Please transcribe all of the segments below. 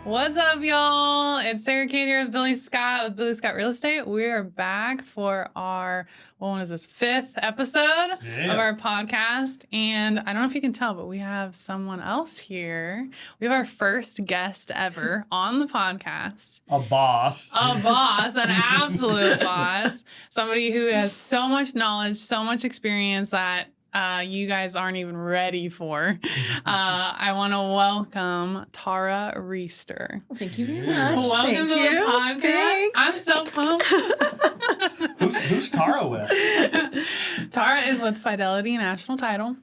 What's up, y'all? It's Sarah Kate here with Billy Scott with Billy Scott Real Estate. We are back for our, what is this, 5th episode of our podcast. And I don't know if you can tell, but we have someone else here. We have our first guest ever on the podcast. A boss, an absolute boss. Somebody who has so much knowledge, so much experience that you guys aren't even ready for. I want to welcome Tara Riesterer. Well, thank you very much. Welcome to the podcast. I'm so pumped. who's Tara with? Tara is with Fidelity National Title.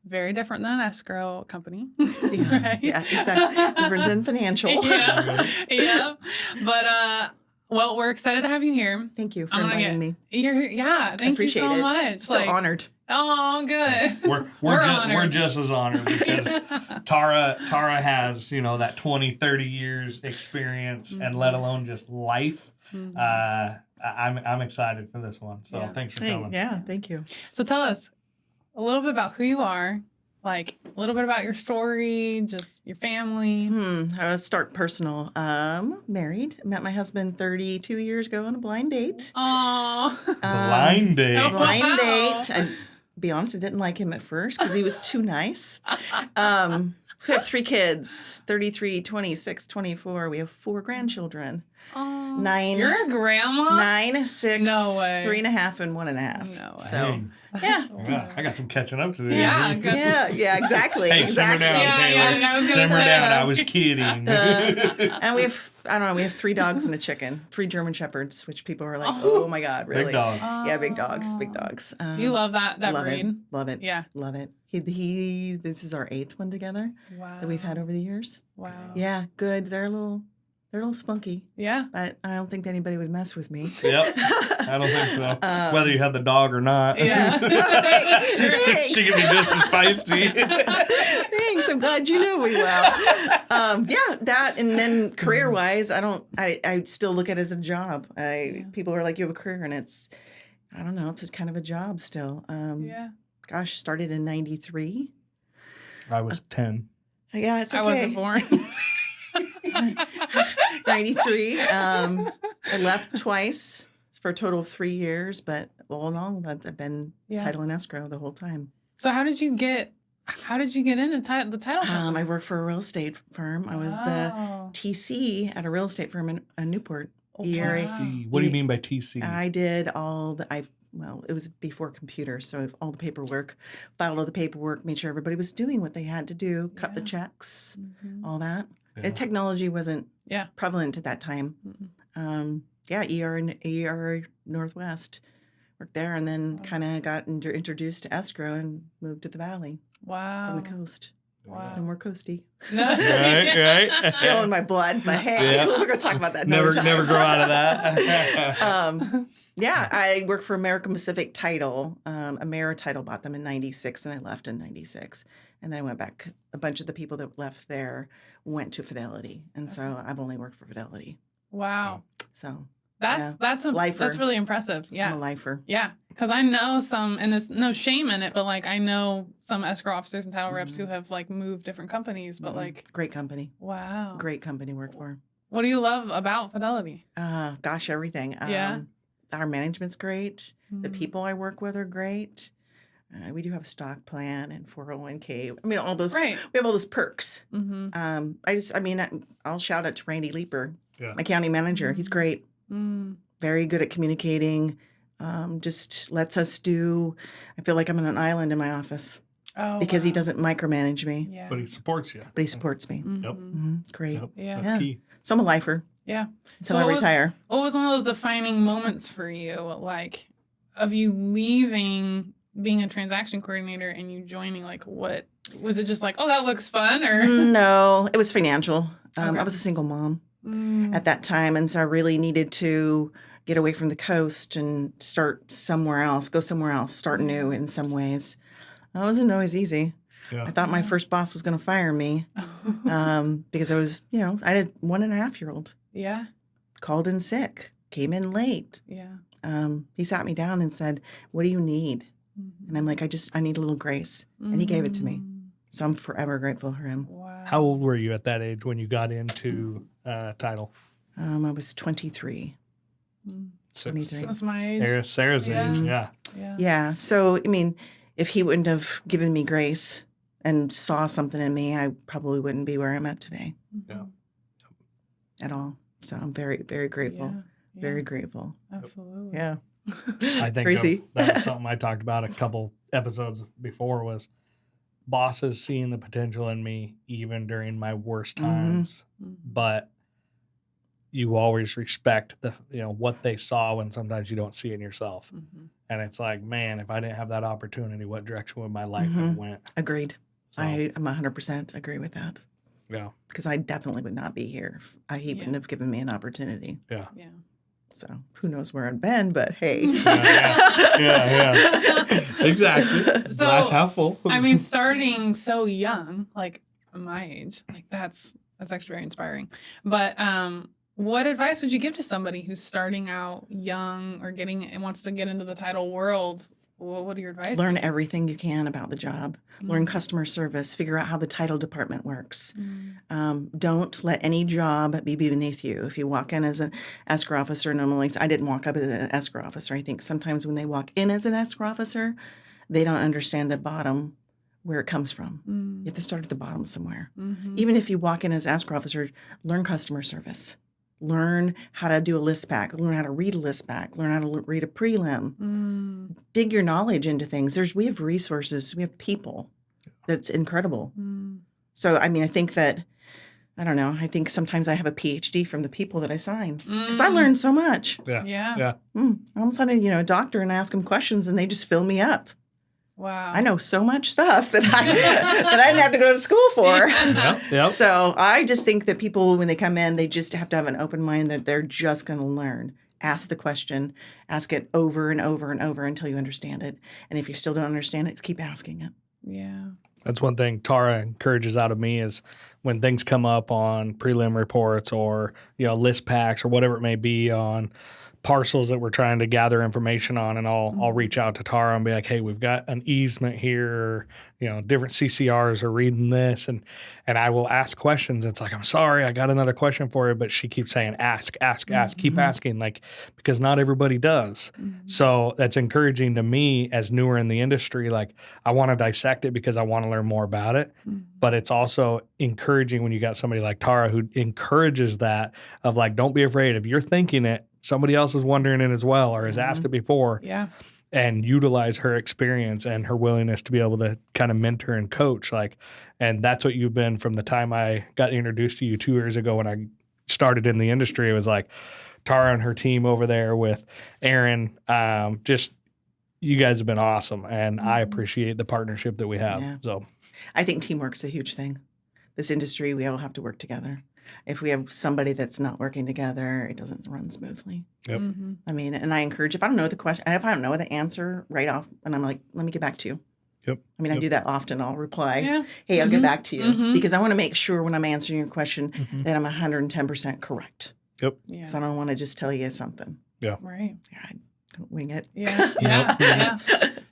Very different than an escrow company. Right? Yeah, exactly. Different than financial. Yeah. But well, we're excited to have you here. Thank you for inviting me. Thank you so much. I feel honored. Oh, good. We're just as honored because Tara has, that 20, 30 years experience and let alone just life. I'm excited for this one. So thanks for coming. Yeah, thank you. So tell us a little bit about who you are, like a little bit about your story, just your family. I'll start personal. Married. Met my husband 32 years ago on a blind date. Oh. Blind date. Blind date. And be honest, I didn't like him at first because he was too nice. We have 3 kids, 33, 26, 24. We have 4 grandchildren. Oh, 9. You're a grandma? 9, 6, No way. 3.5, and 1.5. No way. So, Yeah, I got some catching up to do. Yeah, yeah, exactly. Hey, exactly. simmer down, Taylor. I was gonna Simmer say down. that. I was kidding. And we have 3 dogs and a chicken, 3 German Shepherds, which people are like, oh my God, really? Big dogs. Yeah, big dogs. Do you love that love breed? it. Love it. Yeah. Love it. This is our 8th one together that we've had over the years. Wow. Yeah, good. They're a little spunky, Yeah. but I don't think anybody would mess with me. Yep. I don't think so. Whether you had the dog or not. Yeah. Thanks. She can be just as feisty. Thanks. I'm glad you know me well. That, and then career-wise, I still look at it as a job. People are like, you have a career, and it's a kind of a job still. Gosh, started in 93. I was 10. Yeah, it's okay. I wasn't born. 93. I left twice for a total of 3 years, but all in all, I've been title and escrow the whole time. So how did you get into the title company? I worked for a real estate firm. I was the TC at a real estate firm in Newport. TC. What do you mean by TC? I did it was before computers, so all the paperwork, filed all the paperwork, made sure everybody was doing what they had to do, cut the checks, all that. Technology wasn't prevalent at that time. ER Northwest. Worked there and then kind of got introduced to escrow and moved to the valley. Wow. From the coast. Wow. No more coasty. Right. Still in my blood, but hey, we're going to talk about that never grow out of that. I worked for American Pacific Title. Title bought them in 96, and I left in 96. And then I went back. A bunch of the people that left there went to Fidelity. And so I've only worked for Fidelity. Wow. So that's really impressive. Yeah. I'm a lifer. Yeah. Because I know some, and there's no shame in it, but like I know some escrow officers and title reps who have like moved different companies, but like. Great company. Wow. Great company to work for. What do you love about Fidelity? Gosh, everything. Our management's great. The people I work with are great. We do have a stock plan and 401k. I mean, all those. Right. We have all those perks. Mm-hmm. I'll shout out to Randy Leeper, my county manager. He's great. Very good at communicating. Just lets us do. I feel like I'm on an island in my office. Because he doesn't micromanage me. Yeah. But he supports you. But he supports me. Mm-hmm. Yep. Mm-hmm. Great. Yep. Yeah. That's key. So I'm a lifer. Yeah. Until I retire. What was one of those defining moments for you, like, of you leaving being a transaction coordinator and you joining? Like, what was it? Just like, oh, that looks fun, or no? It was financial. Okay. I was a single mom at that time, and so I really needed to get away from the coast and start somewhere else, go somewhere else, start new in some ways. It wasn't always easy. Yeah. I thought my first boss was going to fire me because I was, I had a 1.5-year-old. Yeah. Called in sick, came in late. Yeah. He sat me down and said, "What do you need?" And I'm like, I need a little grace. And he gave it to me. So I'm forever grateful for him. Wow. How old were you at that age when you got into title? I was 23. 23. That's my age. Sarah's age, yeah. Yeah. So, I mean, if he wouldn't have given me grace and saw something in me, I probably wouldn't be where I'm at today. Yeah. At all. So I'm very, very grateful. Yeah. Very grateful. Absolutely. Yeah. I think Crazy. That was something I talked about a couple episodes before was bosses seeing the potential in me even during my worst times, but you always respect what they saw when sometimes you don't see it in yourself. And it's like, man, if I didn't have that opportunity, what direction would my life have went? Agreed. So, I'm 100% agree with that. Yeah. Because I definitely would not be here if he wouldn't have given me an opportunity. Yeah. Yeah. So who knows where I'd been, but hey. Yeah. Exactly. So, Glass half full. I mean, starting so young, like my age, like that's actually very inspiring. But what advice would you give to somebody who's starting out young or wants to get into the title world? What are your advice? Learn everything you can about the job. Learn customer service. Figure out how the title department works. Don't let any job be beneath you. If you walk in as an escrow officer, normally I didn't walk up as an escrow officer. I think sometimes when they walk in as an escrow officer, they don't understand the bottom where it comes from. You have to start at the bottom somewhere. Even if you walk in as escrow officer, learn customer service. Learn how to do a list pack. Learn how to read a list pack. Learn how to read a prelim. Dig your knowledge into things. We have resources. We have people. That's incredible. So, I mean, I think that, I don't know, I think sometimes I have a PhD from the people that I sign. Because I learned so much. Yeah. All of a sudden, a doctor and I ask them questions and they just fill me up. Wow. I know so much stuff that I didn't have to go to school for. Yep. So I just think that people, when they come in, they just have to have an open mind that they're just going to learn. Ask the question. Ask it over and over and over until you understand it. And if you still don't understand it, keep asking it. Yeah. That's one thing Tara encourages out of me is when things come up on prelim reports or, list packs or whatever it may be on parcels that we're trying to gather information on, and I'll reach out to Tara and be like, hey, we've got an easement here, or, different CCRs are reading this, and I will ask questions. It's like, I'm sorry, I got another question for you, but she keeps saying, ask, keep asking, like, because not everybody does. So that's encouraging to me as newer in the industry. Like, I want to dissect it because I want to learn more about it, but it's also encouraging when you got somebody like Tara who encourages that of like, don't be afraid. If you're thinking it, somebody else is wondering it as well or has asked it before. Yeah. And utilize her experience and her willingness to be able to kind of mentor and coach. And that's what you've been from the time I got introduced to you 2 years ago when I started in the industry. It was like Tara and her team over there with Aaron. Just you guys have been awesome. And I appreciate the partnership that we have. Yeah. So I think teamwork's a huge thing. This industry, we all have to work together. If we have somebody that's not working together, it doesn't run smoothly. Yep. I mean, and I encourage, if I don't know the question, if I don't know the answer right off, and I'm like, let me get back to you. Yep. I mean, I do that often. I'll reply, hey, I'll get back to you. Because I want to make sure when I'm answering your question that I'm 110% correct. Yep. Yeah. Because I don't want to just tell you something. Yeah. Right. Yeah, I don't wing it. Yeah.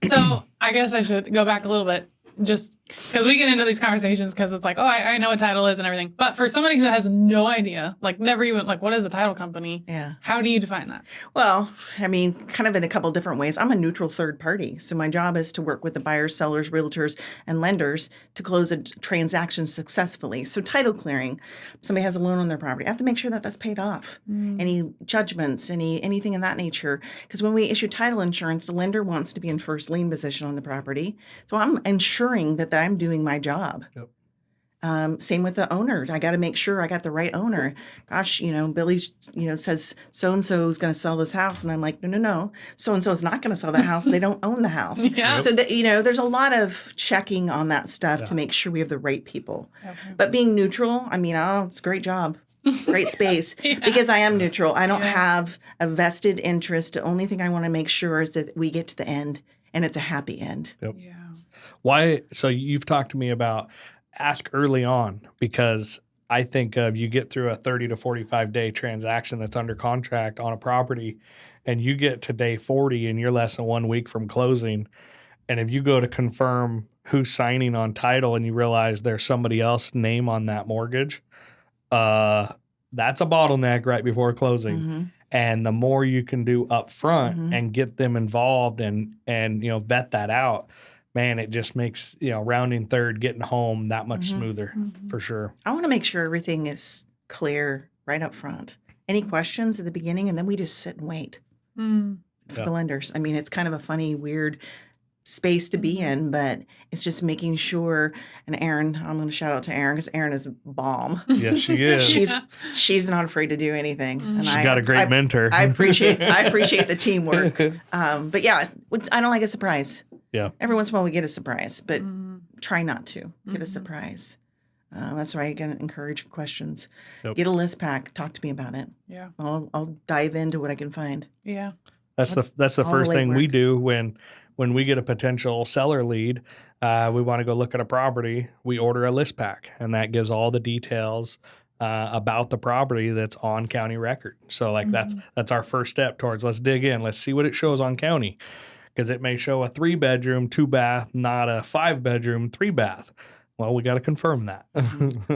So I guess I should go back a little bit. Just because we get into these conversations because it's like, oh, I know what title is and everything. But for somebody who has no idea, like never even, like, what is a title company? Yeah. How do you define that? Well, I mean, kind of in a couple different ways. I'm a neutral third party. So my job is to work with the buyers, sellers, realtors, and lenders to close a transaction successfully. So title clearing, somebody has a loan on their property. I have to make sure that that's paid off. Any judgments, anything of that nature. Because when we issue title insurance, the lender wants to be in first lien position on the property. So I'm ensuring that I'm doing my job. Yep. Same with the owner. I got to make sure I got the right owner. Gosh, Billy, says so-and-so is going to sell this house. And I'm like, no. So-and-so is not going to sell the house. They don't own the house. Yeah. So that, there's a lot of checking on that stuff to make sure we have the right people. Okay. But being neutral, I mean, it's a great job. Great space because I am neutral. I don't have a vested interest. The only thing I want to make sure is that we get to the end and it's a happy end. Yep. Yeah. Why? So you've talked to me about ask early on because I think of you get through a 30 to 45 day transaction that's under contract on a property and you get to day 40 and you're less than 1 week from closing. And if you go to confirm who's signing on title and you realize there's somebody else's name on that mortgage, that's a bottleneck right before closing. Mm-hmm. And the more you can do up front and get them involved and vet that out, man, it just makes, rounding third, getting home that much smoother for sure. I want to make sure everything is clear right up front. Any questions at the beginning, and then we just sit and wait for the lenders. I mean, it's kind of a funny, weird space to be in, but it's just making sure. And Erin, I'm going to shout out to Erin because Erin is a bomb. Yes, she is. She's not afraid to do anything. And she's got a great mentor. I appreciate the teamwork. But yeah, I don't like a surprise. Yeah. Every once in a while we get a surprise, but try not to get a surprise. That's why I can encourage questions. Yep. Get a list pack. Talk to me about it. Yeah. I'll dive into what I can find. Yeah. That's the first thing we do when we get a potential seller lead. We want to go look at a property. We order a list pack, and that gives all the details about the property that's on county record. So like that's our first step towards let's dig in. Let's see what it shows on county, because it may show a 3-bedroom, 2-bath, not a 5-bedroom, 3-bath. Well, we got to confirm that.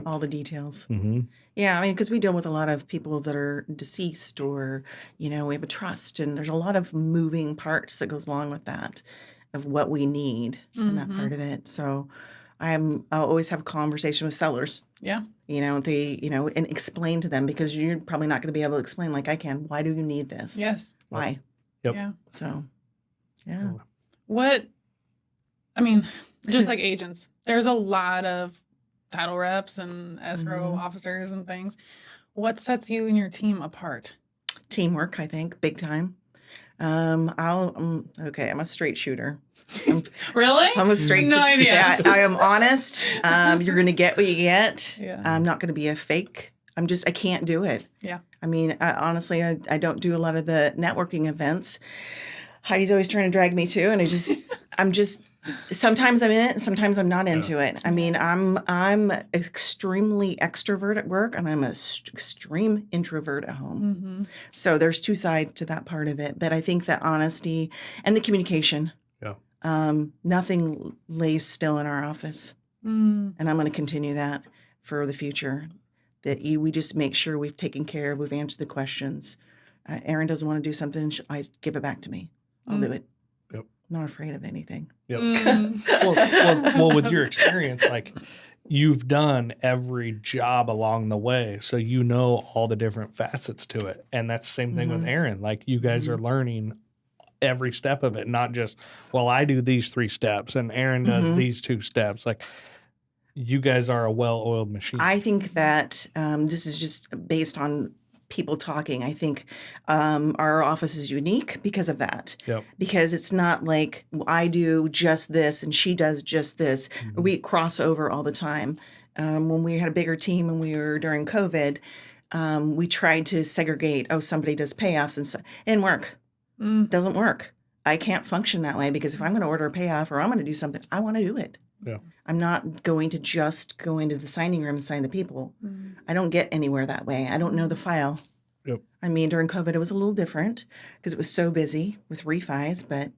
All the details. Yeah, I mean, because we deal with a lot of people that are deceased, or we have a trust, and there's a lot of moving parts that goes along with that, of what we need in that part of it. So I'll always have a conversation with sellers. Yeah. They and explain to them, because you're probably not going to be able to explain like I can. Why do you need this? Yes. Why? Yep. Yeah. So, yeah. Just like agents, there's a lot of title reps and escrow officers and things. What sets you and your team apart? Teamwork, I think, big time. I'm a straight shooter. Really? I'm a straight. No idea. Yeah, I am honest. You're going to get what you get. Yeah. I'm not going to be a fake. I can't do it. Yeah. I mean, honestly, I don't do a lot of the networking events. Heidi's always trying to drag me to, and I'm just, sometimes I'm in it, and sometimes I'm not into it. I mean, I'm extremely extrovert at work, and I'm an extreme introvert at home. So there's two sides to that part of it. But I think that honesty and the communication, nothing lays still in our office. And I'm going to continue that for the future. That we just make sure we've taken care of, we've answered the questions. Erin doesn't want to do something, I give it back to me. I'll do it. Yep. I'm not afraid of anything. Yep. Well, with your experience, like you've done every job along the way, so you know all the different facets to it. And that's the same thing with Erin. Like you guys are learning every step of it, not just, well, I do these 3 steps and Erin does these 2 steps. Like you guys are a well-oiled machine. I think that this is just based on people talking. I think our office is unique because of that. Yep. Because it's not like I do just this and she does just this. We cross over all the time. When we had a bigger team and we were during COVID, we tried to segregate, somebody does payoffs and so. It didn't work. Doesn't work. I can't function that way, because if I'm going to order a payoff or I'm going to do something, I want to do it. Yeah. I'm not going to just go into the signing room and sign the people. I don't get anywhere that way. I don't know the file. Yep. I mean, during COVID, it was a little different because it was so busy with refis, but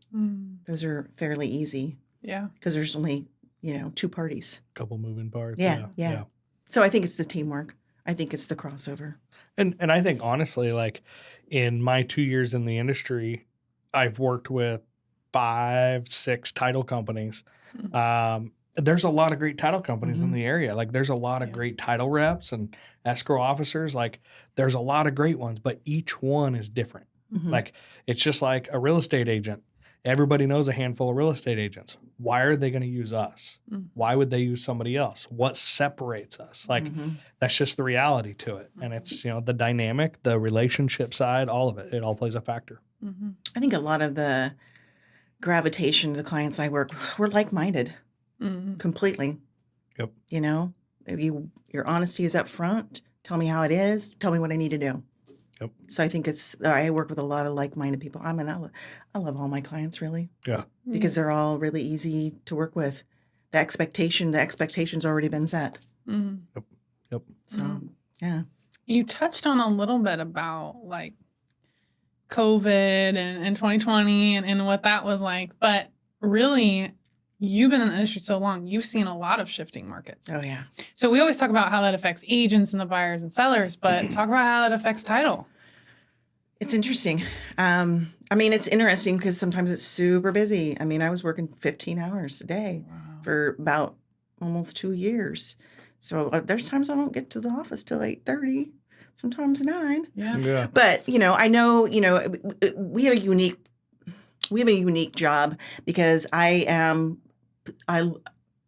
those are fairly easy. Yeah. Because there's only, 2 parties. Couple moving parts. Yeah. So I think it's the teamwork. I think it's the crossover. And I think honestly, like in my 2 years in the industry, I've worked with 5, 6 title companies. There's a lot of great title companies in the area. Like there's a lot of great title reps and escrow officers. Like there's a lot of great ones, but each one is different. Like it's just like a real estate agent. Everybody knows a handful of real estate agents. Why are they going to use us? Why would they use somebody else? What separates us? Like that's just the reality to it. And it's, the dynamic, the relationship side, all of it. It all plays a factor. I think a lot of the gravitation of the clients I work, we're like-minded. Completely. Yep. If your honesty is up front, tell me how it is, tell me what I need to do. Yep. So I think I work with a lot of like-minded people. I love all my clients, really. Yeah. Because they're all really easy to work with. The expectation's already been set. Yep. So, yeah. You touched on a little bit about like COVID and 2020 and what that was like, but really you've been in the industry so long, you've seen a lot of shifting markets. Oh, yeah. So we always talk about how that affects agents and the buyers and sellers, but talk about how that affects title. It's interesting. I mean, it's interesting because sometimes it's super busy. I mean, I was working 15 hours a day for about almost 2 years. So there's times I don't get to the office till 8:30, sometimes 9. Yeah. But, I know, we have a unique job because I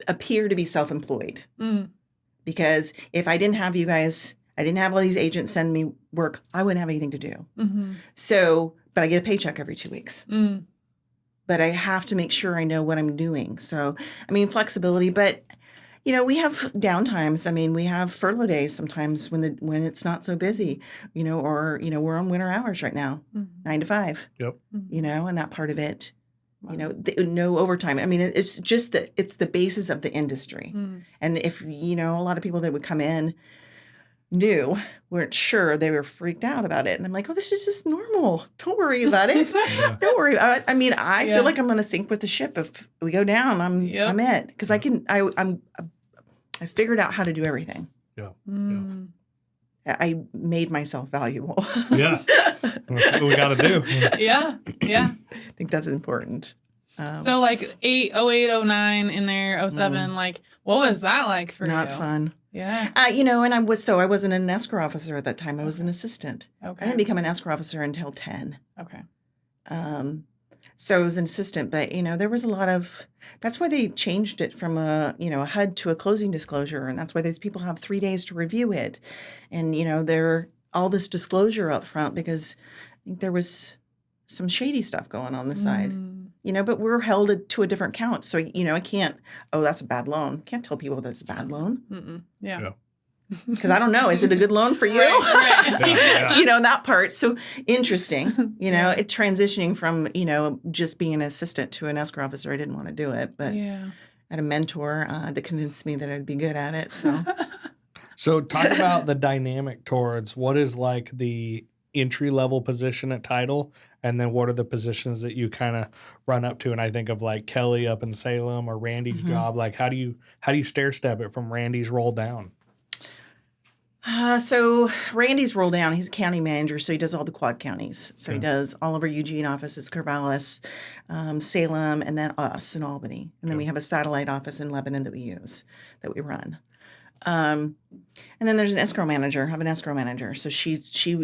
appear to be self-employed. Because if I didn't have you guys, I didn't have all these agents send me work, I wouldn't have anything to do. So, but I get a paycheck every 2 weeks. But I have to make sure I know what I'm doing. So, I mean, flexibility, but we have downtimes. I mean, we have furlough days sometimes when it's not so busy, or, we're on winter hours right now, 9 to 5. Yep. And that part of it, no overtime. I mean, it's just it's the basis of the industry. And if, a lot of people that would come in weren't sure, they were freaked out about it. And I'm like, oh, this is just normal. Don't worry about it. Don't worry about it. I mean, I feel like I'm going to sink with the ship. If we go down, I'm it. Because I figured out how to do everything. I made myself valuable. Yeah. That's what we got to do. Yeah. I think that's important. So like 08, 09 in there, 07, like what was that like for you? Not fun. Yeah. And I wasn't an escrow officer at that time. I was an assistant. Okay. I didn't become an escrow officer until 10. Okay. So I was an assistant, but there was a lot of, that's why they changed it from a HUD to a closing disclosure. And that's why these people have 3 days to review it. And, there all this disclosure up front because I think there was some shady stuff going on this side. But we're held to a different count. So, I can't, that's a bad loan. Can't tell people that's a bad loan. Yeah. Because I don't know. Is it a good loan for you? Right. That part. So interesting, it transitioning from, just being an assistant to an escrow officer. I didn't want to do it, but I had a mentor that convinced me that I'd be good at it. So, so talk about the dynamic towards what is like the entry-level position at title, and then what are the positions that you kind of run up to? And I think of like Kelly up in Salem or Randy's job. Like how do you stair step it from Randy's roll down? So Randy's roll down. He's a county manager, so he does all the quad counties. So he does all of our Eugene offices, Corvallis, Salem, and then us in Albany. And then we have a satellite office in Lebanon that we run. And then there's an escrow manager. I have an escrow manager. So she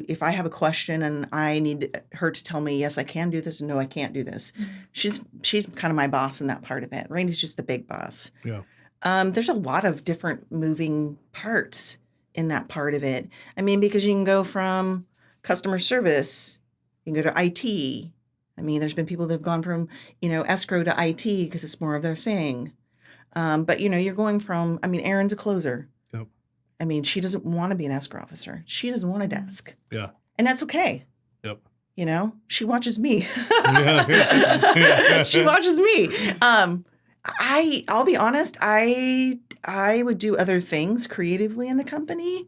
if I have a question and I need her to tell me, yes, I can do this, and no, I can't do this. She's kind of my boss in that part of it. Randy's just the big boss. Yeah. There's a lot of different moving parts in that part of it. I mean, because you can go from customer service, you can go to IT. I mean, there's been people that have gone from, escrow to IT because it's more of their thing. But, you're going from, Erin's a closer. Yep. I mean, she doesn't want to be an escrow officer. She doesn't want a desk. Yeah. And that's okay. Yep. She watches me. She watches me. I'll be honest, I would do other things creatively in the company.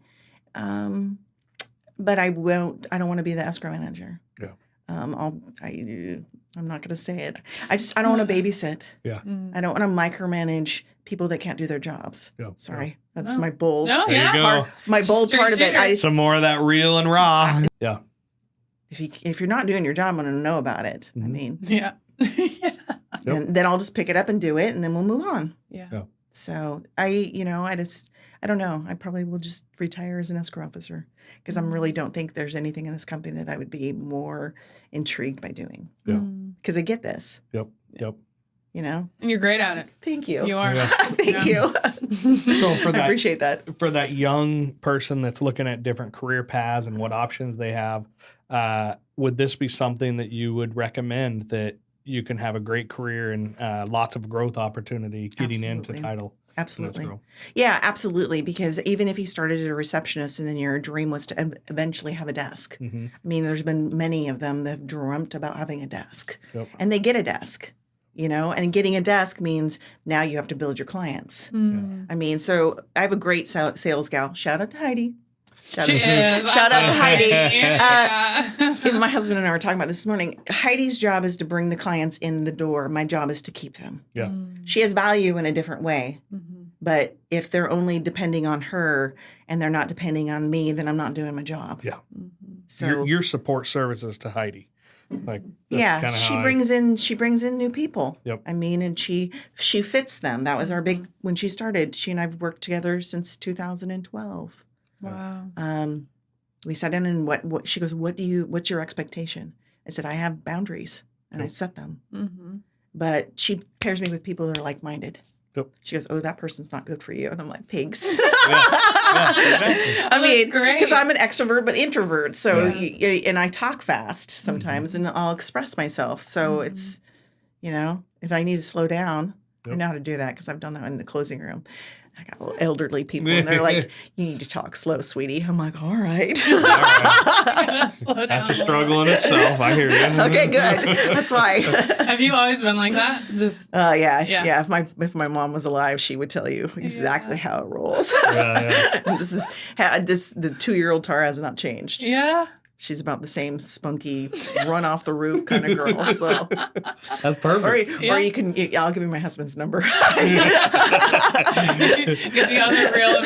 But I don't want to be the escrow manager. Yeah. I'm not going to say it. I don't want to babysit. Yeah. I don't want to micromanage people that can't do their jobs. Yeah. Sorry. That's my bold. No, there you go. My bold part of it. Some more of that real and raw. Yeah. If you're not doing your job, I'm going to know about it. Yeah. And then I'll just pick it up and do it, and then we'll move on. Yeah. So I don't know. I probably will just retire as an escrow officer because I really don't think there's anything in this company that I would be more intrigued by doing. Yeah. Because I get this. Yep. And you're great at it. Thank you. You are. Yeah. Thank you. So I appreciate that. For that young person that's looking at different career paths and what options they have, would this be something that you would recommend that you can have a great career and lots of growth opportunity getting into title? Absolutely. Yeah, absolutely. Because even if you started as a receptionist and then your dream was to eventually have a desk. I mean, there's been many of them that have dreamt about having a desk. Yep. And they get a desk, and getting a desk means now you have to build your clients. I mean, so I have a great sales gal. Shout out to Heidi. She is. Shout out to Heidi. Yeah. My husband and I were talking about this morning. Heidi's job is to bring the clients in the door. My job is to keep them. Yeah. She has value in a different way. But if they're only depending on her and they're not depending on me, then I'm not doing my job. Yeah. So Your support services to Heidi. Like that's yeah, kinda she how brings in new people. Yep. I mean, and she fits them. That was our big when she started. She and I've worked together since 2012. Wow. We sat in and what she goes, what's your expectation? I said, I have boundaries and I set them. But she pairs me with people that are like-minded. Yep. She goes, oh, that person's not good for you. And I'm like, pigs. Yeah, exactly. I mean, great. because I'm an extrovert but introvert. So, and I talk fast sometimes and I'll express myself. So it's, if I need to slow down, I know how to do that because I've done that in the closing room. I got little elderly people and they're like, you need to talk slow, sweetie. I'm like, all right. Slow down That's a struggle in itself. I hear you. Okay, good. That's why. Have you always been like that? Just Yeah. If my mom was alive, she would tell you exactly how it rolls. And the 2-year-old Tara has not changed. yeah. She's about the same spunky, run off the roof kind of girl. So, That's perfect. or you can. I'll give you my husband's number. Get the other reel.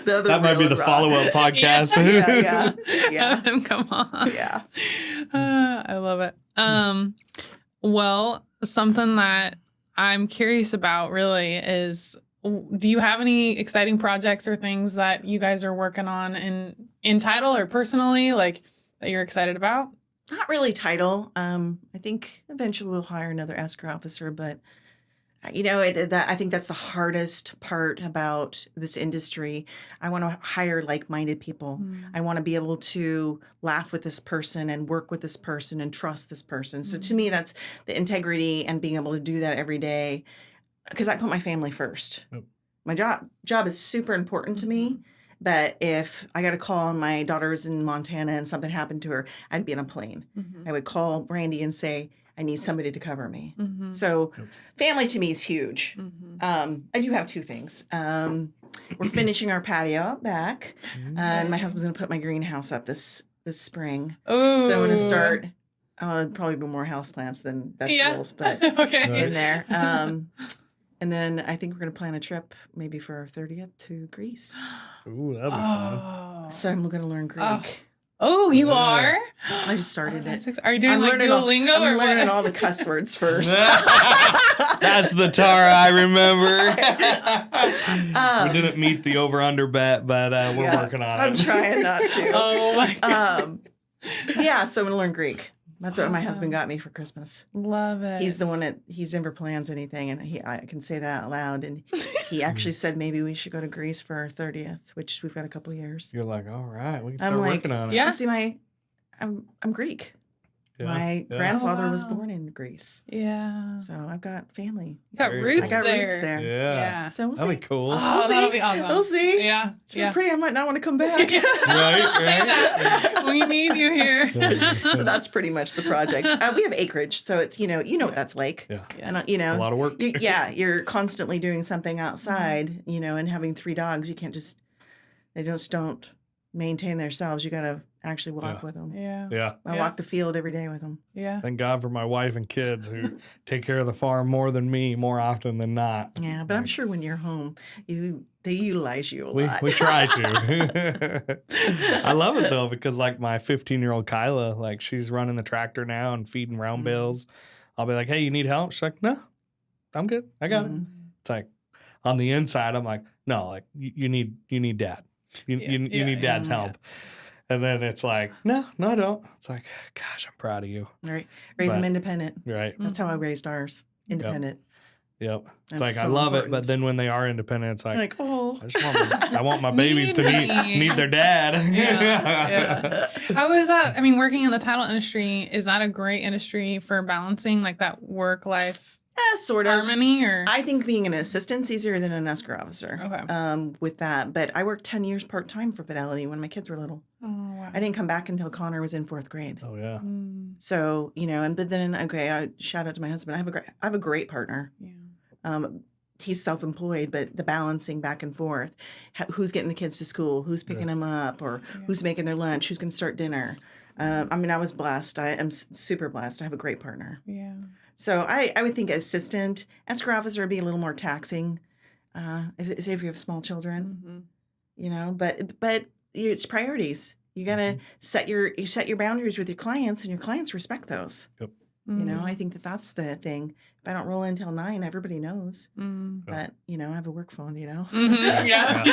That might be the follow-up podcast. Yeah. Come on. Yeah. I love it. Well, something that I'm curious about really is, do you have any exciting projects or things that you guys are working on in title or personally, like that you're excited about? Not really title. I think eventually we'll hire another escrow officer, but I think that's the hardest part about this industry. I want to hire like-minded people. I want to be able to laugh with this person and work with this person and trust this person. So to me, that's the integrity and being able to do that every day. Because I put my family first. Yep. My job is super important to me. But if I got a call and my daughter's in Montana and something happened to her, I'd be on a plane. I would call Brandy and say, I need somebody to cover me. So family to me is huge. I do have 2 things. We're finishing our patio out back. And my husband's going to put my greenhouse up this spring. Oh. So I'm going to start... probably be more houseplants than vegetables, but in there. And then I think we're going to plan a trip maybe for our 30th to Greece. Ooh, that'd be fun. So I'm going to learn Greek. Oh, you are? I just started it. Are you doing like Duolingo I'm or learning what? all the cuss words first. That's the Tara I remember. We didn't meet the over-under bet, but we're working on it. I'm trying not to. Oh, my God. So I'm going to learn Greek. That's what my husband got me for Christmas. Love it. He's the one that he's never plans anything, and I can say that out loud. And he actually said maybe we should go to Greece for our 30th, which we've got a couple of years. You're like, all right, we can start working on it. Yeah. See, I'm Greek. Yeah. My grandfather was born in Greece. Yeah. So I've got family. You got Very roots I got there. roots there. Yeah. So we'll see. That'd be cool. Oh, We'll that'll see. be awesome. We'll see. Yeah. It's pretty. I might not want to come back. Right. We need you here. So that's pretty much the project. We have acreage, so it's what that's like. Yeah. And It's a lot of work. You're constantly doing something outside, and having 3 dogs, you can't they just don't maintain themselves. You got to actually walk with them. Yeah. I walk the field every day with them. Yeah. Thank God for my wife and kids who take care of the farm more than me, more often than not. Yeah, but I'm sure when you're home, they utilize you a lot. We try to. I love it though, because like my 15-year-old Kyla, like she's running the tractor now and feeding round bales. I'll be like, hey, you need help? She's like, no, I'm good. I got it. It's like on the inside, I'm like, no, like you need dad. You need dad's help. And then it's like, no, I don't. It's like, gosh, I'm proud of you. Right. Raise them independent. Right. That's how I raised ours. Independent. Yep. It's That's like, so I love important. it. But then when they are independent, it's like oh. I want my babies to need their dad. Yeah. How is that? I mean, working in the title industry, is that a great industry for balancing like that work-life sort of harmony? Or I think being an assistant's easier than an escrow officer. Okay. With that, but I worked 10 years part-time for Fidelity when my kids were little. Oh, wow. I didn't come back until Connor was in 4th grade. Oh yeah. So, but then I shout out to my husband. I have a great partner. Yeah. he's self-employed, but the balancing back and forth, who's getting the kids to school, who's picking them up, or who's making their lunch, who's going to start dinner. I mean, I was blessed. I am super blessed. I have a great partner. Yeah. So I would think assistant, escrow officer would be a little more taxing, if you have small children, you know. But it's priorities. You gotta set your boundaries with your clients, and your clients respect those. Yep. You know, I think that's the thing. If I don't roll in till 9, everybody knows. But, you know, I have a work phone, you know. Yeah.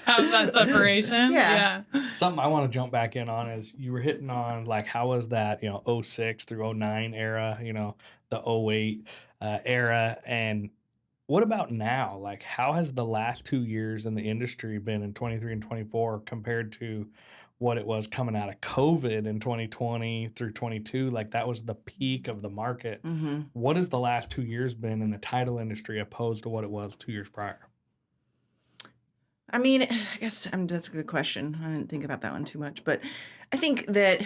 Have that separation. Yeah. Something I want to jump back in on is you were hitting on, like, how was that, you know, 06 through 09 era, you know, the 08 era. And what about now? Like, how has the last 2 years in the industry been in 23 and 24 compared to what it was coming out of COVID in 2020 through 22? Like, that was the peak of the market. What has the last 2 years been in the title industry opposed to what it was 2 years prior? I mean, I guess that's a good question. I didn't think about that one too much, but I think that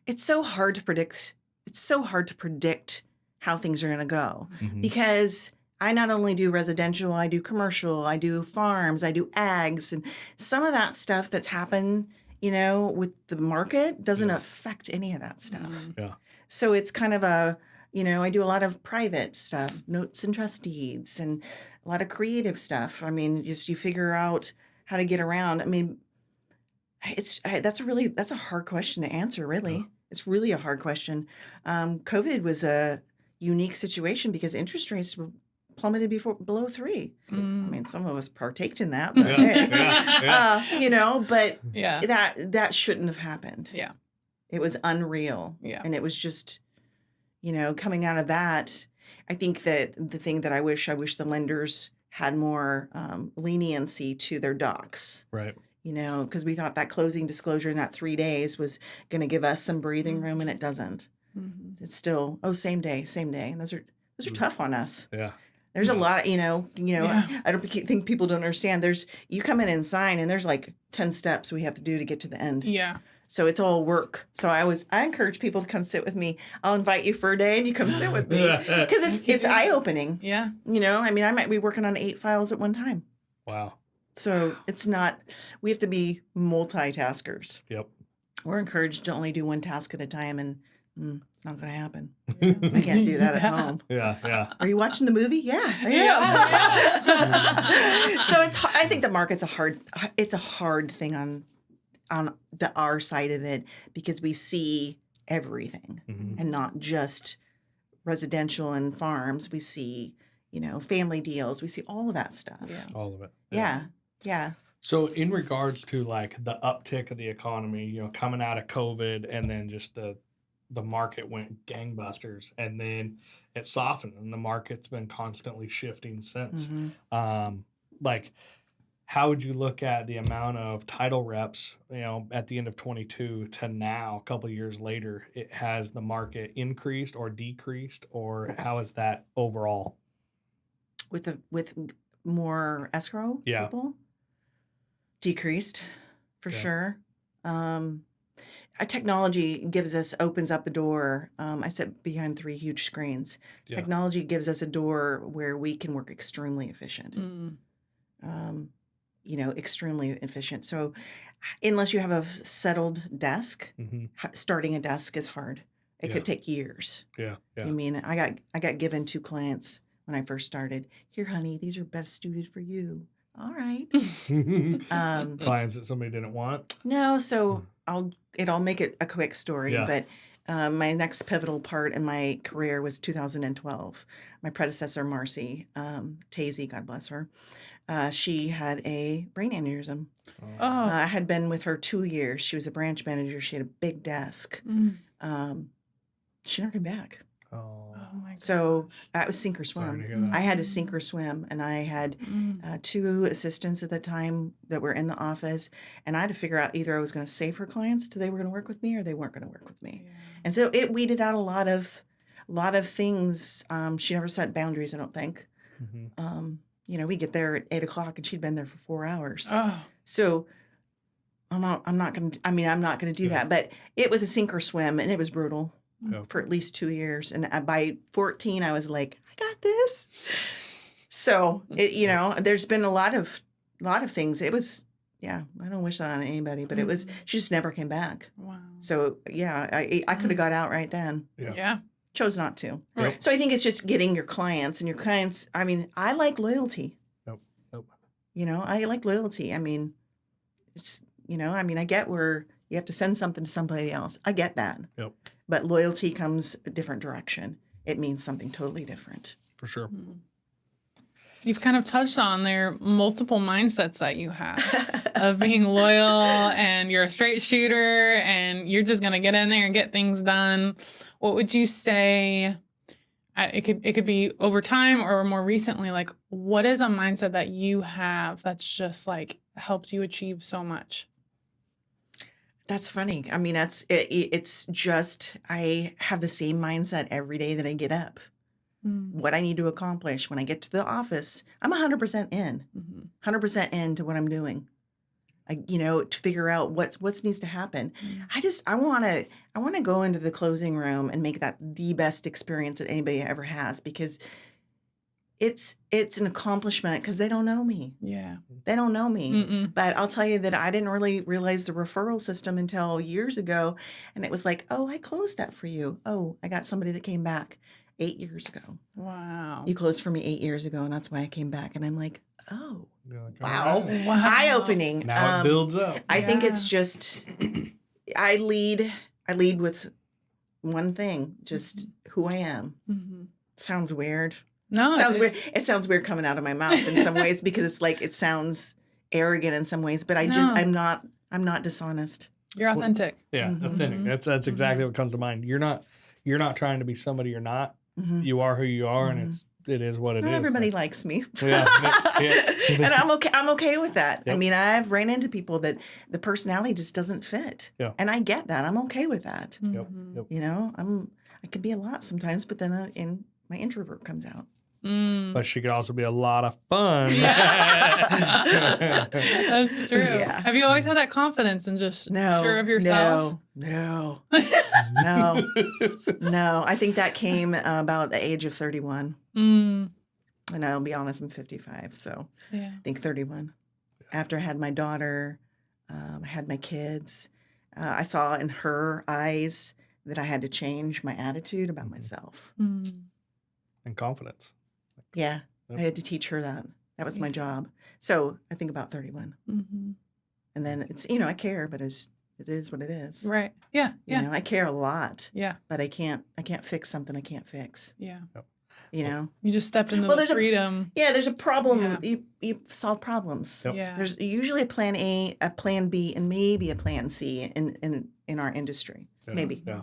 it's so hard to predict. It's so hard to predict how things are going to go because I not only do residential, I do commercial, I do farms, I do ags, and some of that stuff that's happened, you know, with the market doesn't affect any of that stuff. Yeah. So it's kind of a, you know, I do a lot of private stuff, notes and trust deeds, and a lot of creative stuff. I mean, just you figure out how to get around. I mean, that's a hard question to answer, really. Yeah. It's really a hard question. COVID was a unique situation because interest rates were plummeted below 3. I mean, some of us partaked in that, but you know, but that shouldn't have happened. Yeah. It was unreal. Yeah. And it was just, you know, coming out of that, I think that the thing that I wish the lenders had more leniency to their docs. Right. You know, because we thought that closing disclosure in that 3 days was going to give us some breathing room, and it doesn't. It's still, same day. And those are tough on us. Yeah. There's a lot, you know, I don't think people don't understand. You come in and sign, and there's like 10 steps we have to do to get to the end. Yeah. So it's all work. So I encourage people to come sit with me. I'll invite you for a day and you come sit with me because it's eye-opening. Yeah. You know, I mean, I might be working on 8 files at one time. Wow. So it's not, we have to be multitaskers. Yep. We're encouraged to only do one task at a time, and it's not going to happen. I can't do that at home. Yeah. Are you watching the movie? Yeah. So I think the market's a hard thing on our side of it because we see everything and not just residential and farms. We see, you know, family deals. We see all of that stuff. Yeah. All of it. Yeah. So in regards to like the uptick of the economy, you know, coming out of COVID, and then just the market went gangbusters, and then it softened, and the market's been constantly shifting since. Like, how would you look at the amount of title reps, you know, at the end of 22 to now, a couple of years later? Has the market increased or decreased, or how is that overall? With more escrow people? Decreased, for sure. Technology opens up a door. I sit behind 3 huge screens. Yeah. Technology gives us a door where we can work extremely efficient. You know, extremely efficient. So unless you have a settled desk, starting a desk is hard. It could take years. Yeah. I mean, I got given 2 clients when I first started. Here, honey, these are best suited for you. All right. Clients that somebody didn't want? No, so I'll make it a quick story, but my next pivotal part in my career was 2012. My predecessor, Marcy Tazy, God bless her, she had a brain aneurysm. I had been with her 2 years. She was a branch manager. She had a big desk. She never came back. Oh my God. So that was sink or Sorry to swim. hear that. I had to sink or swim, and I had 2 assistants at the time that were in the office, and I had to figure out either I was going to save her clients till they were going to work with me, or they weren't going to work with me. And so it weeded out a lot of things. She never set boundaries, I don't think. You know, we get there at 8:00, and she'd been there for 4 hours. So I'm not going to do that. But it was a sink or swim, and it was brutal. for at least 2 years. And by 14, I was like, I got this. So, there's been a lot of things. It was, I don't wish that on anybody, but it was, she just never came back. Wow. So, I could have got out right then. Yeah. Chose not to. Right. So I think it's just getting your clients, and your clients, I mean, I like loyalty. Nope. I like loyalty. I mean, I get where you have to send something to somebody else. I get that. Yep. But loyalty comes a different direction. It means something totally different. For sure. You've kind of touched on there multiple mindsets that you have of being loyal, and you're a straight shooter and you're just going to get in there and get things done. What would you say, it could be over time or more recently, like what is a mindset that you have that's just like helped you achieve so much? That's funny. I mean, it's just, I have the same mindset every day that I get up. What I need to accomplish when I get to the office, I'm 100% in, 100% into what I'm doing. To figure out what needs to happen. I want to go into the closing room and make that the best experience that anybody ever has, because it's an accomplishment, because they don't know me. Yeah. They don't know me. Mm-mm. But I'll tell you that I didn't really realize the referral system until years ago. And it was like, oh, I closed that for you. Oh, I got somebody that came back 8 years ago. Wow. You closed for me 8 years ago, and that's why I came back. And I'm like, oh, Like, wow. all right. Wow. Eye-opening. Now it builds up. I think it's just, I lead with one thing, just who I am. Sounds weird. No, Weird. It sounds weird coming out of my mouth in some ways, because it's like, it sounds arrogant in some ways, but I'm not dishonest. You're authentic. Yeah, authentic. That's exactly what comes to mind. You're not trying to be somebody you're not. You are who you are, and it is what it is. Not everybody likes me. Yeah. And I'm okay with that. Yep. I mean, I've ran into people that the personality just doesn't fit. Yeah. And I get that. I'm okay with that. Yep. I can be a lot sometimes, but then my introvert comes out. But she could also be a lot of fun. Yeah. That's true. Yeah. Have you always had that confidence and just sure of yourself? No. I think that came about the age of 31. And I'll be honest, I'm 55. So I think 31. After I had my daughter, I had my kids, I saw in her eyes that I had to change my attitude about myself. And confidence. Yeah. I had to teach her that. That was my job. So I think about 31. And then it's, I care, but it is what it is. Right. Yeah. Yeah. I care a lot. Yeah. But I can't fix something I can't fix. Yeah. Yep. You just stepped into the freedom. There's a problem. Yeah. You solve problems. Yep. Yeah. There's usually a plan A, a plan B, and maybe a plan C in our industry. Yeah. Maybe. Yeah.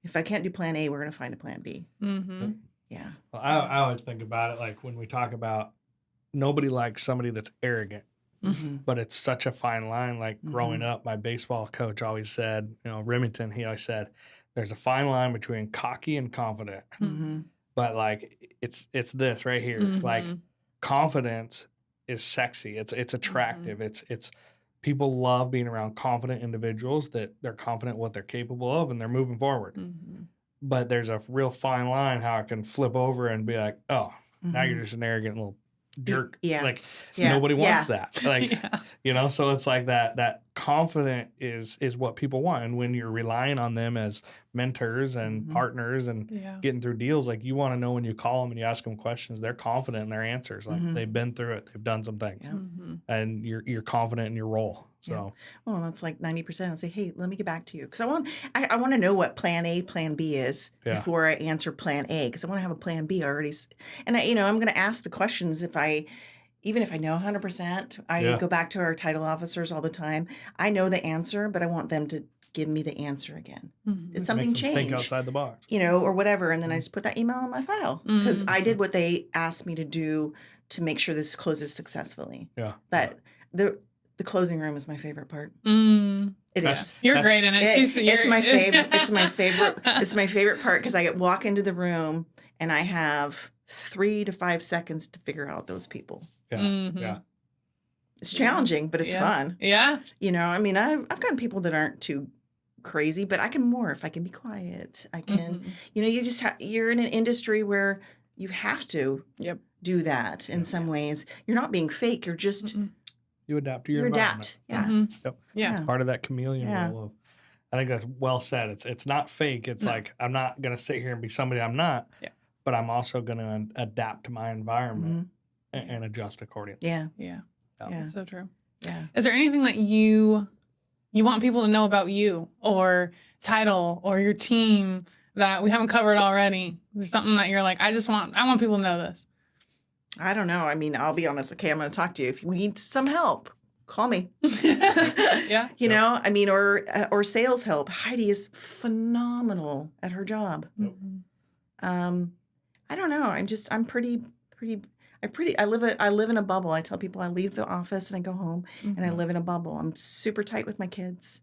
If I can't do plan A, we're going to find a plan B. Yeah. Well, I always think about it like when we talk about nobody likes somebody that's arrogant, but it's such a fine line. Like growing up, my baseball coach always said, Remington, he always said, there's a fine line between cocky and confident. But like it's this right here. Like confidence is sexy. It's attractive. It's people love being around confident individuals that they're confident what they're capable of and they're moving forward. But there's a real fine line how it can flip over and be like, oh, now you're just an arrogant little jerk. Yeah. Like nobody wants that. Like, so it's like that confident is what people want. And when you're relying on them as mentors and partners and getting through deals, like you want to know when you call them and you ask them questions, they're confident in their answers. Like they've been through it. They've done some things. And you're confident in your role. So well, that's like 90%. I'll say, hey, let me get back to you. Because I want to know what plan A, plan B is before I answer plan A. Because I want to have a plan B already. And I'm going to ask the questions even if I know 100%. I go back to our title officers all the time. I know the answer, but I want them to give me the answer again. Did something change? Think outside the box. Or whatever. And then I just put that email in my file. Because I did what they asked me to do to make sure this closes successfully. Yeah. But the closing room is my favorite part. It is. You're great in it. It's my favorite. It's my favorite. It's my favorite part because I walk into the room and I have 3 to 5 seconds to figure out those people. Yeah. It's challenging, but it's fun. Yeah. I've gotten people that aren't too crazy, but I can morph. I can be quiet. I can, you just you're in an industry where you have to do that in some ways. You're not being fake. You're just you adapt to your environment. Yeah. It's part of that chameleon role of. I think that's well said. It's not fake. It's like I'm not gonna sit here and be somebody I'm not. Yeah. But I'm also gonna adapt to my environment and adjust accordingly. Yeah. That's so true. Yeah. Is there anything that you want people to know about you or title or your team that we haven't covered already? There's something that you're like, I want people to know this. I don't know. I mean, I'll be honest. Okay, I'm going to talk to you. If you need some help, call me. You know, I mean, or sales help. Heidi is phenomenal at her job. I don't know. I live in a bubble. I tell people I leave the office and I go home and I live in a bubble. I'm super tight with my kids.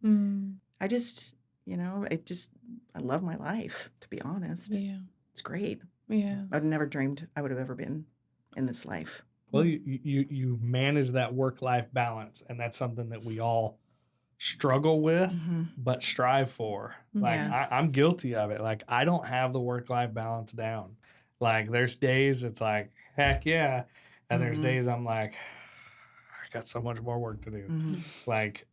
I just, I love my life, to be honest. Yeah. It's great. Yeah. I've never dreamed I would have ever been in this life. Well, you manage that work-life balance, and that's something that we all struggle with, but strive for. Like I'm guilty of it. Like I don't have the work-life balance down. Like there's days it's like, heck yeah. And there's days I'm like, I got so much more work to do. Like,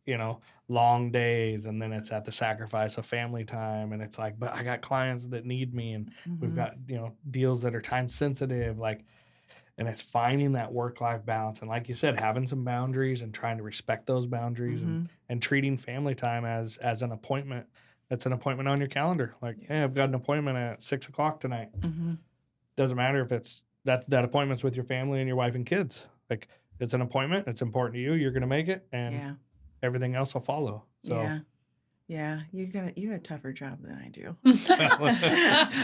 long days, and then it's at the sacrifice of family time. And it's like, but I got clients that need me, and we've got, deals that are time sensitive. Like, and it's finding that work-life balance. And like you said, having some boundaries and trying to respect those boundaries and treating family time as an appointment. That's an appointment on your calendar. Like, hey, I've got an appointment at 6:00 tonight. Doesn't matter if it's that appointment's with your family and your wife and kids. Like, it's an appointment. It's important to you. You're going to make it, and everything else will follow. So. Yeah, you got a tougher job than I do. I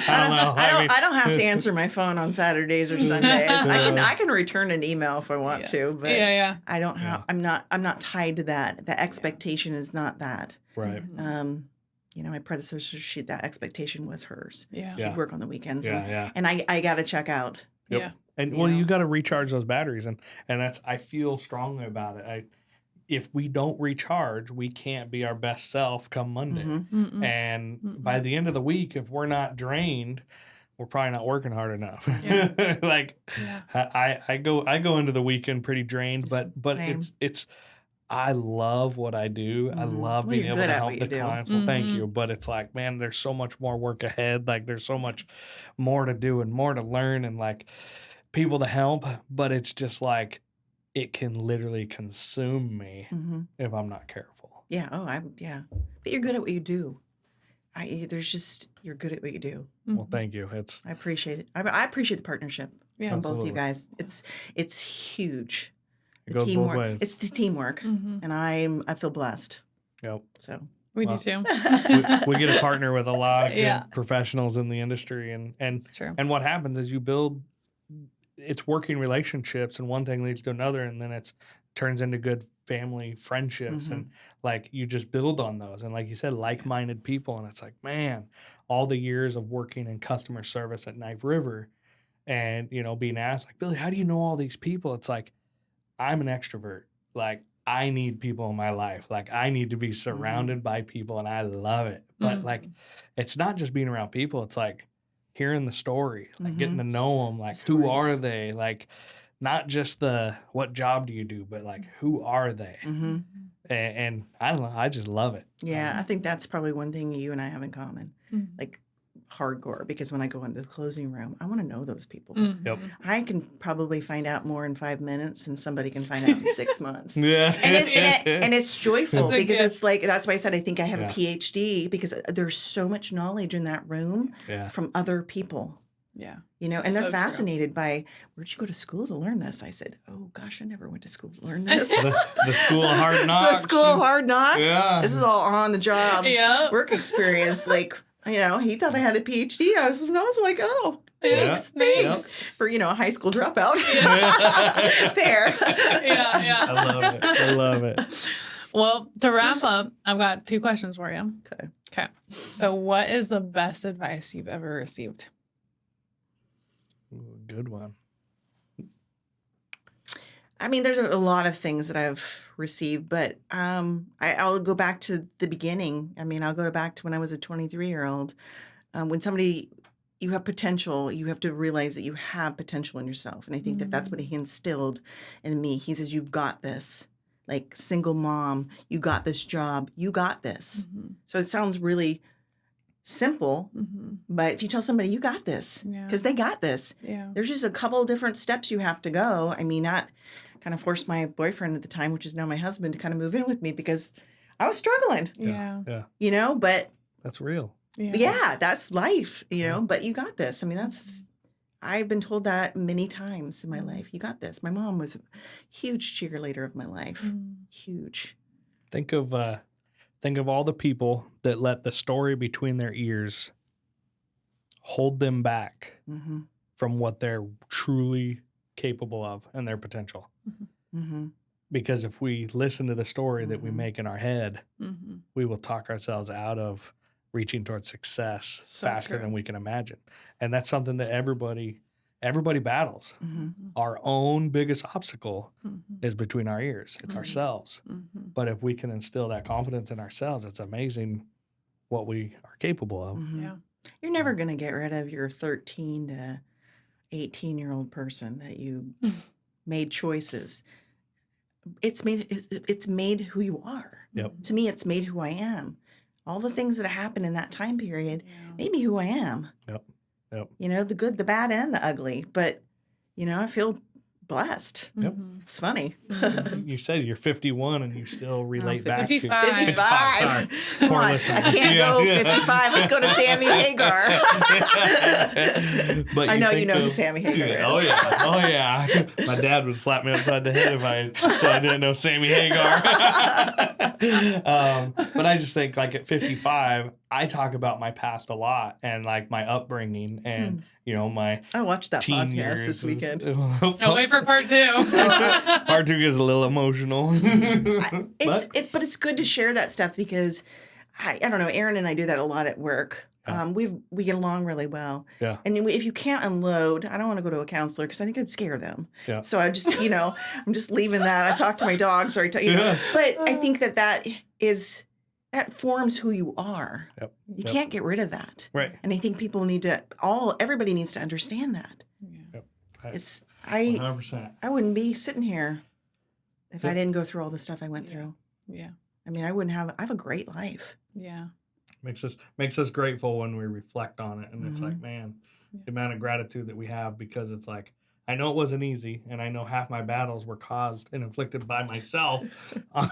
don't know. I don't have to answer my phone on Saturdays or Sundays. I can return an email if I want to, but I don't have. I'm not tied to that. The expectation is not that. Right. My predecessor, that expectation was hers. Yeah. She'd work on the weekends. And I got to check out. Yep. Yeah. And you got to recharge those batteries, and that's, I feel strongly about it. If we don't recharge, we can't be our best self come Monday. And by the end of the week, if we're not drained, we're probably not working hard enough. I go into the weekend pretty drained, but it's I love what I do. I love being able to help the clients. Well, thank you. But it's like, man, there's so much more work ahead. Like there's so much more to do and more to learn, and like people to help. But it's just like, it can literally consume me if I'm not careful. Yeah. Oh, but you're good at what you do. You're good at what you do. Well, thank you. I appreciate it. I appreciate the partnership from both of you guys. It's huge. It goes both ways. It's the teamwork, and I feel blessed. Yep. So we do too. we get a partner with a lot of good professionals in the industry, and it's true. And what happens is you build. It's working relationships, and one thing leads to another, and then it turns into good family friendships, and like you just build on those, and like you said, like-minded people, and it's like, man, all the years of working in customer service at Knife River, and being asked like, Billy, how do you know all these people? It's like, I'm an extrovert. Like I need people in my life. Like I need to be surrounded by people, and I love it. But like, it's not just being around people. It's like hearing the story, like getting to know them, like who are they, like not just what job do you do, but like who are they? And I don't know, I just love it. I think that's probably one thing you and I have in common, like hardcore, because when I go into the closing room, I want to know those people. Yep. I can probably find out more in 5 minutes than somebody can find out in 6 months. Yeah. And it's joyful because it's like, that's why I said I think I have a PhD, because there's so much knowledge in that room from other people. Yeah. And they're fascinated by, where'd you go to school to learn this? I said, oh gosh, I never went to school to learn this. the school of hard knocks. The school of hard knocks. Yeah. This is all on the job work experience. Like, he thought I had a PhD. I was like, oh, thanks for, a high school dropout. There. I love it. Well, to wrap up, I've got 2 questions for you. Okay. So what is the best advice you've ever received? Good one. I mean, there's a lot of things that I've receive. But I'll go back to the beginning. I mean, I'll go back to when I was a 23-year-old. When somebody, you have potential, you have to realize that you have potential in yourself. And I think that that's what he instilled in me. He says, you've got this. Like, single mom, you got this job, you got this. So it sounds really simple, but if you tell somebody you got this, because they got this, there's just a couple of different steps you have to go. I mean, not kind of forced my boyfriend at the time, which is now my husband, to kind of move in with me because I was struggling. You know, but that's real. Yeah, that's life, you know, but you got this. I mean, I've been told that many times in my life. You got this. My mom was a huge cheerleader of my life. Huge. Think of all the people that let the story between their ears hold them back from what they're truly capable of and their potential. Because if we listen to the story that we make in our head, we will talk ourselves out of reaching towards success faster than we can imagine. And that's something that everybody battles. Our own biggest obstacle is between our ears. It's ourselves. But if we can instill that confidence in ourselves, it's amazing what we are capable of. You're never going to get rid of your 13 to 18-year-old person that you made choices. It's made who you are. To me, it's made who I am. All the things that happened in that time period made me who I am. You know, the good, the bad, and the ugly. But, you know, I feel blessed. It's funny. You said you're 51 and you still relate back 55. to 55. Come on, I can't go 55. Let's go to Sammy Hagar. But I know you know who Sammy Hagar is. Oh yeah. My dad would slap me upside the head if I didn't know Sammy Hagar. But I just think, like, at 55, I talk about my past a lot and like my upbringing and you know my. I watched that podcast this weekend. I'll wait for part 2. Part 2 gets a little emotional. But it's good to share that stuff because I don't know. Aaron and I do that a lot at work. We get along really well. And if you can't unload, I don't want to go to a counselor because I think I'd scare them. So I just, you know, I'm just leaving that. I talk to my dogs or you know, but I think that forms who you are. You can't get rid of that. And I think people everybody needs to understand that. It's 100%. I wouldn't be sitting here if I didn't go through all the stuff I went through. I mean, I have a great life. Makes us grateful when we reflect on it. And it's like, man, the amount of gratitude that we have, because it's like, I know it wasn't easy, and I know half my battles were caused and inflicted by myself.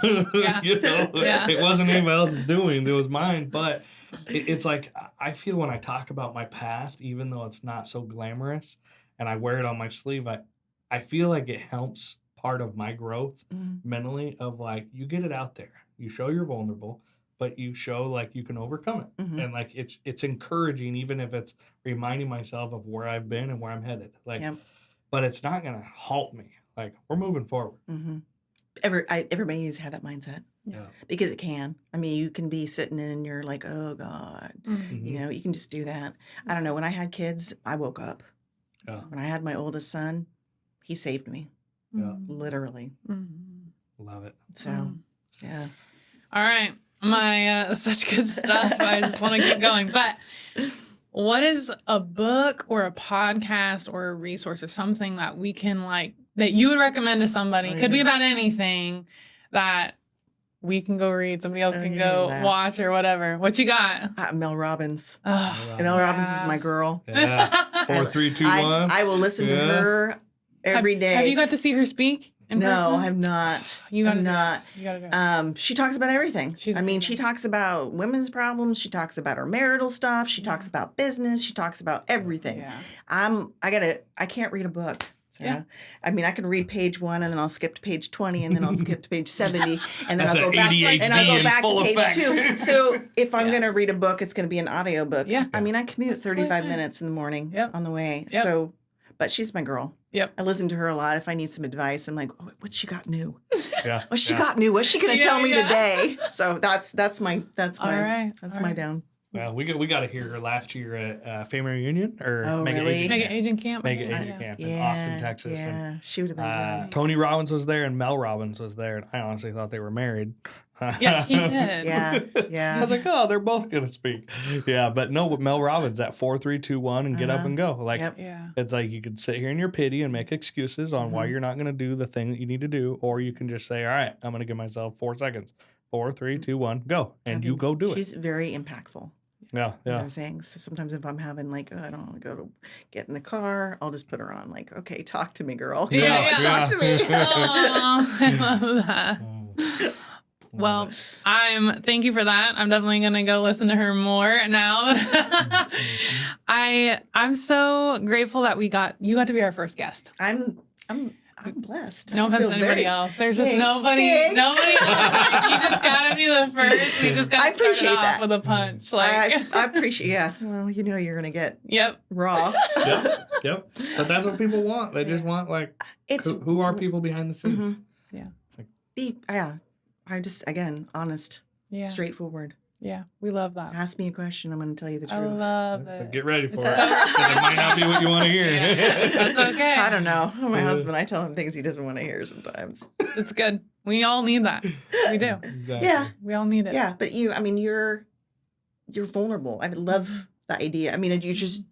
You know, it wasn't anybody else's doing; it was mine. But it's like, I feel when I talk about my past, even though it's not so glamorous, and I wear it on my sleeve, I feel like it helps part of my growth mentally. Of like, you get it out there, you show you're vulnerable, but you show like you can overcome it, and like it's encouraging, even if it's reminding myself of where I've been and where I'm headed. Like. But it's not going to halt me. Like, we're moving forward. Everybody needs to have that mindset. Because it can. I mean, you can be sitting and you're like, oh, God. You know, you can just do that. I don't know. When I had kids, I woke up. When I had my oldest son, he saved me. Literally. Love it. So, yeah. All right. My such good stuff. I just want to keep going. But what is a book or a podcast or a resource or something that we can that you would recommend to somebody? It could be about anything that we can go read, somebody else can go watch or whatever. What you got? Mel Robbins. Mel Robbins is my girl. 4, 3, 2, 1. I will listen to her every day. Have you got to see her speak? No, I have not. You got to do. She talks about everything. She talks about women's problems. She talks about her marital stuff. She talks about business. She talks about everything. I can't read a book. Sarah. I mean, I can read page 1 and then I'll skip to page 20 and then I'll skip to page 70 and then I'll go back to page 2. So if I'm going to read a book, it's going to be an audio book. I mean, I commute 35 minutes in the morning on the way. So, but she's my girl. I listen to her a lot. If I need some advice, I'm like, oh, what's she got new? What's she got new? What's she going to tell me today? So that's my down. Well, we got to hear her last year at Family Reunion or Mega really? Agent Mega Camp. Agent Camp. Mega Yeah. Agent Camp in Austin, Texas. Yeah, And, she would have been good. Tony Robbins was there and Mel Robbins was there. And I honestly thought they were married. Yeah, he did. Yeah, I yeah. was like, oh, they're both going to speak. Yeah, but no, with Mel Robbins, that 4, 3, 2, 1 and get up and go. Like, Yep. Yeah. it's like you could sit here in your pity and make excuses on why you're not going to do the thing that you need to do. Or you can just say, all right, I'm going to give myself 4 seconds. 4, 3, 2, 1, go. I And you think go do it. She's very impactful. Yeah, Other yeah. things. So sometimes if I'm having like, oh, I don't want to go to get in the car, I'll just put her on. Like, okay, talk to me, girl. Come Yeah, on, yeah. talk to me. Oh, I love that. Well, thank you for that. I'm definitely gonna go listen to her more now. I'm so grateful that you got to be our first guest. I'm blessed. No I offense feel to anybody very- else. There's just Thanks. nobody Thanks. else. Like, you just gotta be the first. We just I gotta start appreciate it off that. with a punch. Like, I appreciate. Yeah. Well, you know you're gonna get yep. raw. Yep. But that's what people want. They just want, like, It's who are people behind the scenes? yeah. I just again honest, Yeah. straightforward. Yeah. We love that. Ask me a question, I'm gonna tell you the I truth. love But it. get ready for It's it. so- 'Cause it might not be what you want to hear. Yeah. That's okay. I don't know. My Yeah. husband, I tell him things he doesn't want to hear sometimes. It's good. We all need that. We do. Exactly. Yeah. We all need it. Yeah, but you're vulnerable. I love the idea. I mean, you just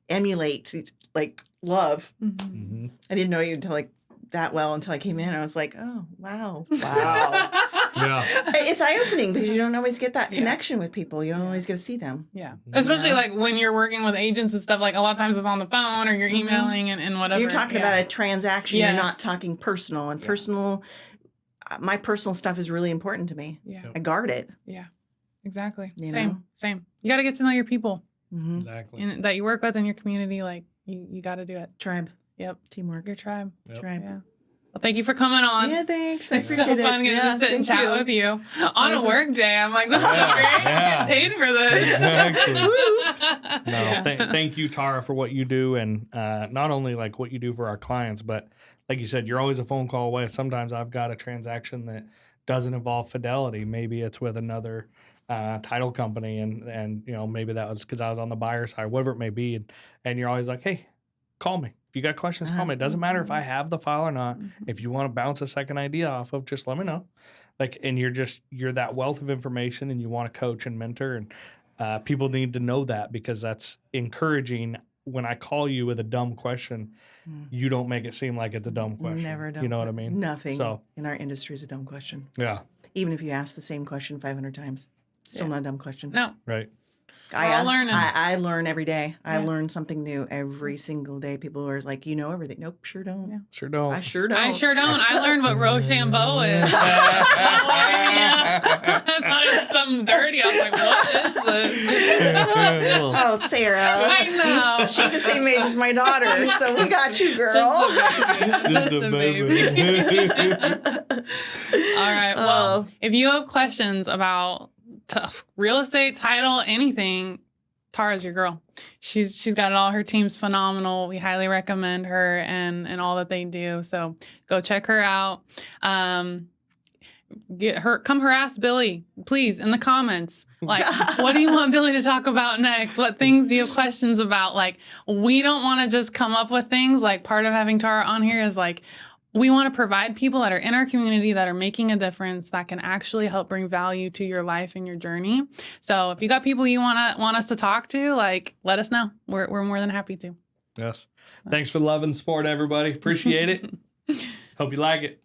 emulate like love. Mhm. Mhm. I didn't know you until like that well until I came in. I was like, oh wow, wow. Yeah. It's eye opening because you don't always get that Yeah. connection with people. You don't always get to see them. Yeah. Especially Yeah. like when you're working with agents and stuff, like a lot of times it's on the phone or you're emailing and whatever. You're talking about a transaction. You're not Yes. talking personal, and Yeah. personal. My personal stuff is really important to me. Yeah. I guard it. Yeah. Exactly. You Same. know? Same. You got to get to know your people Mm-hmm. Exactly. in, that you work with in your community. Like you got to do it. Tribe, Yep. teamwork, Your tribe. Yep. tribe. Yeah. Well, thank you for coming on. Yeah, thanks. I It's so appreciate fun it. getting Yeah, to sit and thank chat you. with you on a Awesome. work day. I'm like, this is Yeah, great. yeah. Get paid for this. Exactly. No, Yeah. thank you, Tara, for what you do, and not only like what you do for our clients, but like you said, you're always a phone call away. Sometimes I've got a transaction that doesn't involve fidelity. Maybe it's with another title company, and maybe that was because I was on the buyer side, whatever it may be, and you're always like, hey, call me. If you got questions, call me. It doesn't matter if I have the file or not. If you want to bounce a second idea off of, just let me know. Like, and you're that wealth of information, and you want to coach and mentor, and people need to know that because that's encouraging. When I call you with a dumb question, you don't make it seem like it's a dumb question. Never a dumb You know what I que- mean? Nothing So in our industry is a dumb question. yeah, Even if you ask the same question 500 times, still Yeah. not a dumb question. No. right. We're all learning. I learn every day. I Yeah. learn something new every single day. People are like, you know everything. Nope, sure don't. Yeah. Sure don't. I sure don't. I sure don't. I learned what Rochambeau is. I thought it was something dirty. I was like, what is this? Oh, Sarah. I know. She's the same age as my daughter, so we got you, girl. Just a baby. All right. Well, Oh. if you have questions about real estate, title, anything, Tara's your girl. She's got it all. Her team's phenomenal. We highly recommend her and all that they do. So go check her out. Come harass Billy, please, in the comments. Like, what do you want Billy to talk about next? What things do you have questions about? Like, we don't want to just come up with things. Like, part of having Tara on here is like, we want to provide people that are in our community that are making a difference that can actually help bring value to your life and your journey. So if you got people you want us to talk to, like, let us know. We're more than happy to. Yes. Thanks for the love and support, everybody. Appreciate it. Hope you like it.